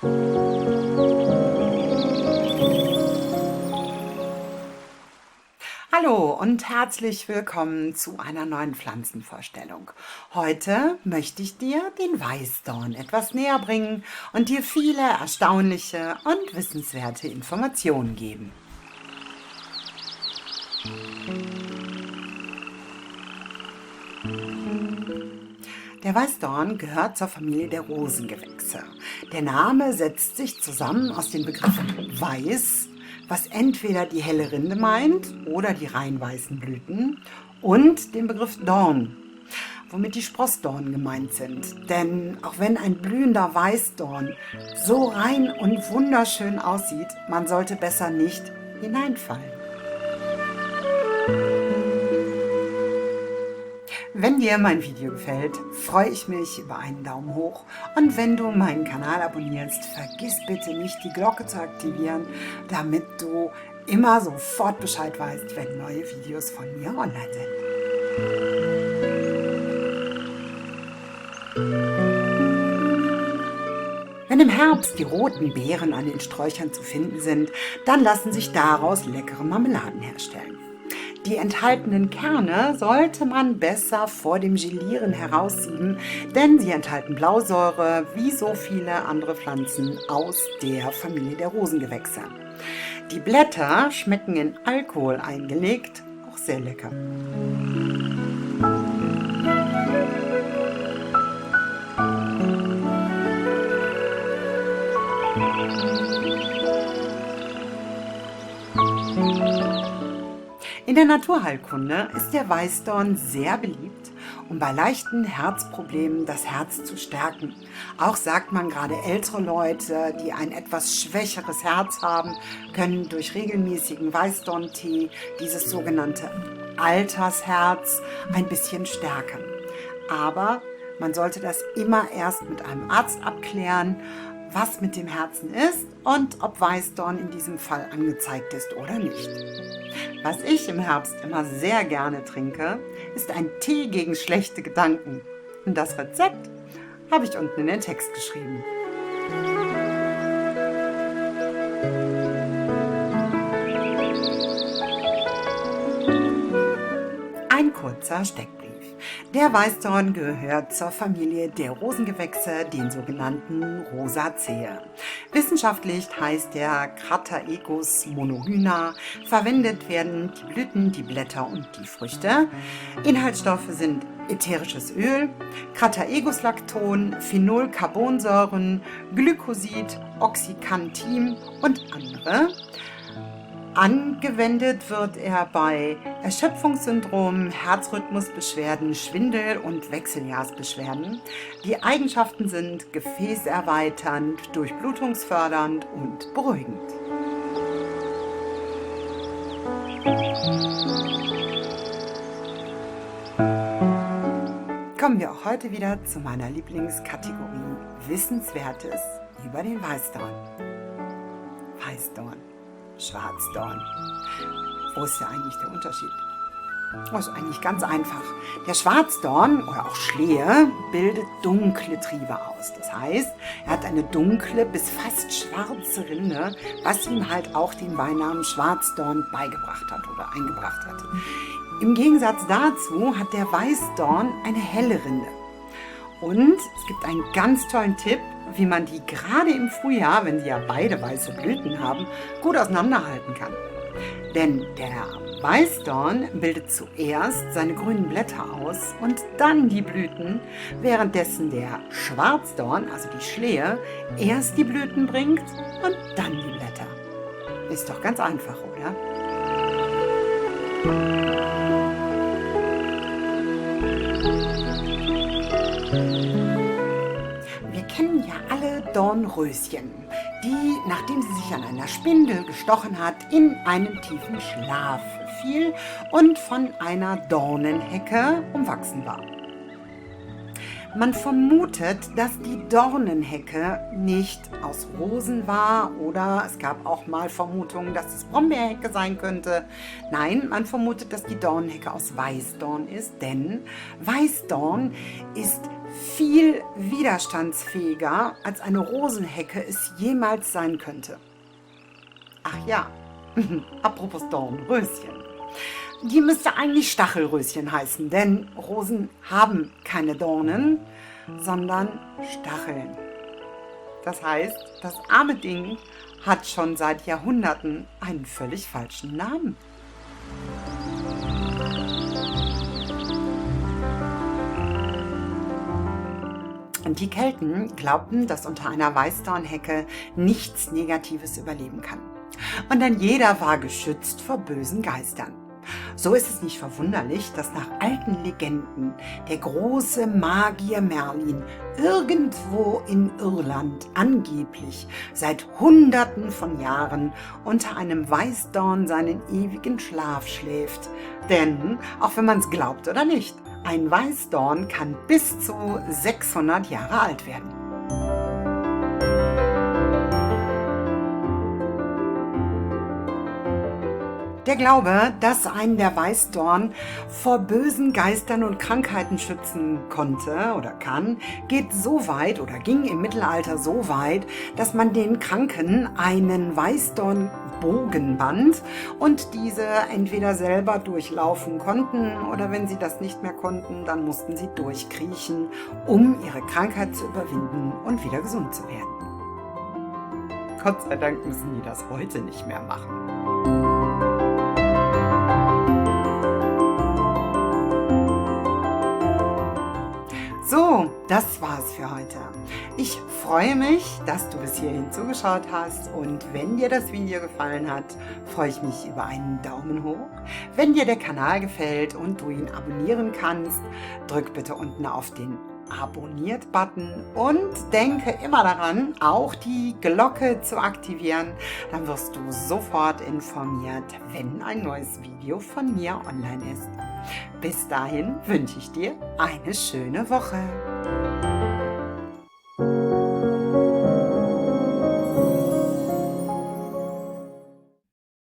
Hallo und herzlich willkommen zu einer neuen Pflanzenvorstellung. Heute möchte ich dir den Weißdorn etwas näher bringen und dir viele erstaunliche und wissenswerte Informationen geben. Der Weißdorn gehört zur Familie der Rosengewächse. Der Name setzt sich zusammen aus den Begriffen weiß, was entweder die helle Rinde meint oder die rein weißen Blüten, und dem Begriff Dorn, womit die Sprossdornen gemeint sind. Denn auch wenn ein blühender Weißdorn so rein und wunderschön aussieht, man sollte besser nicht hineinfallen. Wenn dir mein Video gefällt, freue ich mich über einen Daumen hoch, und wenn du meinen Kanal abonnierst, vergiss bitte nicht, die Glocke zu aktivieren, damit du immer sofort Bescheid weißt, wenn neue Videos von mir online sind. Wenn im Herbst die roten Beeren an den Sträuchern zu finden sind, dann lassen sich daraus leckere Marmeladen herstellen. Die enthaltenen Kerne sollte man besser vor dem Gelieren heraussieben, denn sie enthalten Blausäure wie so viele andere Pflanzen aus der Familie der Rosengewächse. Die Blätter schmecken in Alkohol eingelegt auch sehr lecker. In der Naturheilkunde ist der Weißdorn sehr beliebt, um bei leichten Herzproblemen das Herz zu stärken. Auch sagt man, gerade ältere Leute, die ein etwas schwächeres Herz haben, können durch regelmäßigen Weißdorntee dieses sogenannte Altersherz ein bisschen stärken. Aber man sollte das immer erst mit einem Arzt abklären, was mit dem Herzen ist und ob Weißdorn in diesem Fall angezeigt ist oder nicht. Was ich im Herbst immer sehr gerne trinke, ist ein Tee gegen schlechte Gedanken. Und das Rezept habe ich unten in den Text geschrieben. Ein kurzer Steckbrief. Der Weißdorn gehört zur Familie der Rosengewächse, den sogenannten Rosaceae. Wissenschaftlich heißt der Crataegus monogyna. Verwendet werden die Blüten, die Blätter und die Früchte. Inhaltsstoffe sind ätherisches Öl, Crataeguslacton, Phenolcarbonsäuren, Glycosid, Oxycanthin und andere. Angewendet wird er bei Erschöpfungssyndrom, Herzrhythmusbeschwerden, Schwindel- und Wechseljahrsbeschwerden. Die Eigenschaften sind gefäßerweiternd, durchblutungsfördernd und beruhigend. Kommen wir auch heute wieder zu meiner Lieblingskategorie Wissenswertes über den Weißdorn. Weißdorn. Schwarzdorn. Wo ist ja eigentlich der Unterschied? Das ist eigentlich ganz einfach. Der Schwarzdorn oder auch Schlehe bildet dunkle Triebe aus. Das heißt, er hat eine dunkle bis fast schwarze Rinde, was ihm halt auch den Beinamen Schwarzdorn beigebracht hat oder eingebracht hat. Im Gegensatz dazu hat der Weißdorn eine helle Rinde. Und es gibt einen ganz tollen Tipp, wie man die gerade im Frühjahr, wenn sie ja beide weiße Blüten haben, gut auseinanderhalten kann. Denn der Weißdorn bildet zuerst seine grünen Blätter aus und dann die Blüten, währenddessen der Schwarzdorn, also die Schlehe, erst die Blüten bringt und dann die Blätter. Ist doch ganz einfach, oder? Wir kennen ja alle Dornröschen, die, nachdem sie sich an einer Spindel gestochen hat, in einen tiefen Schlaf fiel und von einer Dornenhecke umwachsen war. Man vermutet, dass die Dornenhecke nicht aus Rosen war, oder es gab auch mal Vermutungen, dass es Brombeerhecke sein könnte. Nein, man vermutet, dass die Dornenhecke aus Weißdorn ist, denn Weißdorn ist viel widerstandsfähiger, als eine Rosenhecke es jemals sein könnte. Ach ja, apropos Dornröschen. Die müsste eigentlich Stachelröschen heißen, denn Rosen haben keine Dornen, sondern Stacheln. Das heißt, das arme Ding hat schon seit Jahrhunderten einen völlig falschen Namen. Und die Kelten glaubten, dass unter einer Weißdornhecke nichts Negatives überleben kann. Und dann jeder war geschützt vor bösen Geistern. So ist es nicht verwunderlich, dass nach alten Legenden der große Magier Merlin irgendwo in Irland angeblich seit Hunderten von Jahren unter einem Weißdorn seinen ewigen Schlaf schläft. Denn, auch wenn man es glaubt oder nicht, ein Weißdorn kann bis zu 600 Jahre alt werden. Der Glaube, dass einen der Weißdorn vor bösen Geistern und Krankheiten schützen konnte oder kann, geht so weit oder ging im Mittelalter so weit, dass man den Kranken einen Weißdornbogen band und diese entweder selber durchlaufen konnten oder wenn sie das nicht mehr konnten, dann mussten sie durchkriechen, um ihre Krankheit zu überwinden und wieder gesund zu werden. Gott sei Dank müssen die das heute nicht mehr machen. So, das war's für heute. Ich freue mich, dass du bis hierhin zugeschaut hast und wenn dir das Video gefallen hat, freue ich mich über einen Daumen hoch. Wenn dir der Kanal gefällt und du ihn abonnieren kannst, drück bitte unten auf den Abonniert-Button und denke immer daran, auch die Glocke zu aktivieren. Dann wirst du sofort informiert, wenn ein neues Video von mir online ist. Bis dahin wünsche ich dir eine schöne Woche.